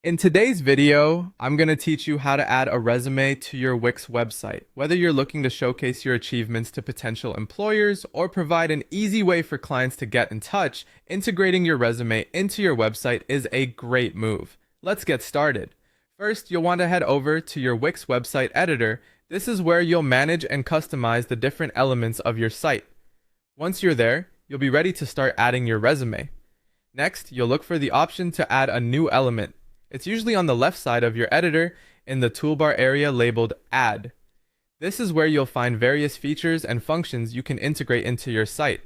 In today's video, I'm going to teach you how to add a resume to your Wix website. Whether you're looking to showcase your achievements to potential employers or provide an easy way for clients to get in touch, integrating your resume into your website is a great move. Let's get started. First, you'll want to head over to your Wix website editor. This is where you'll manage and customize the different elements of your site. Once you're there, you'll be ready to start adding your resume. Next, you'll look for the option to add a new element. It's usually on the left side of your editor in the toolbar area labeled Add. This is where you'll find various features and functions you can integrate into your site.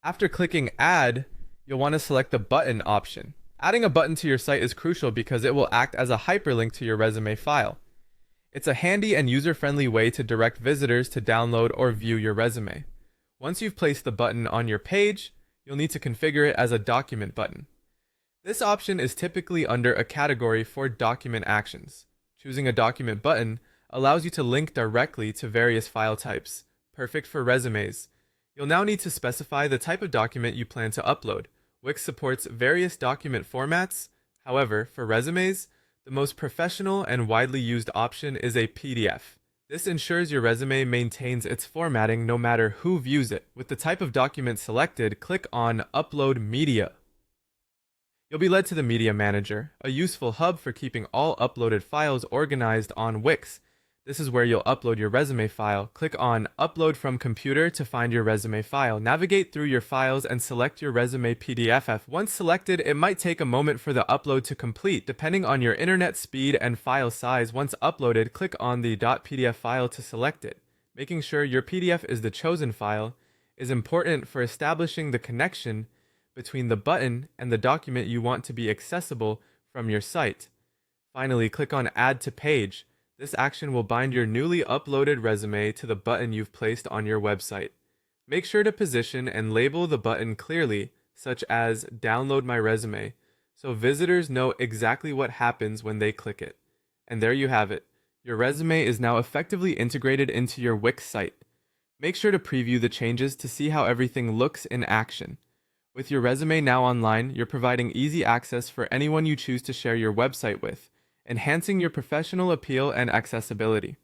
After clicking Add, you'll want to select the button option. Adding a button to your site is crucial because it will act as a hyperlink to your resume file. It's a handy and user-friendly way to direct visitors to download or view your resume. Once you've placed the button on your page, you'll need to configure it as a document button. This option is typically under a category for document actions. Choosing a document button allows you to link directly to various file types, perfect for resumes. You'll now need to specify the type of document you plan to upload. Wix supports various document formats. However, for resumes, the most professional and widely used option is a PDF. This ensures your resume maintains its formatting no matter who views it. With the type of document selected, click on Upload Media. You'll be led to the Media Manager, a useful hub for keeping all uploaded files organized on Wix. This is where you'll upload your resume file. Click on Upload from Computer to find your resume file. Navigate through your files and select your resume PDF. Once selected, it might take a moment for the upload to complete, depending on your internet speed and file size. Once uploaded, click on the .pdf file to select it. Making sure your PDF is the chosen file is important for establishing the connection between the button and the document you want to be accessible from your site. Finally, click on Add to Page. This action will bind your newly uploaded resume to the button you've placed on your website. Make sure to position and label the button clearly, such as Download My Resume, so visitors know exactly what happens when they click it. And there you have it. Your resume is now effectively integrated into your Wix site. Make sure to preview the changes to see how everything looks in action. With your resume now online, you're providing easy access for anyone you choose to share your website with, enhancing your professional appeal and accessibility.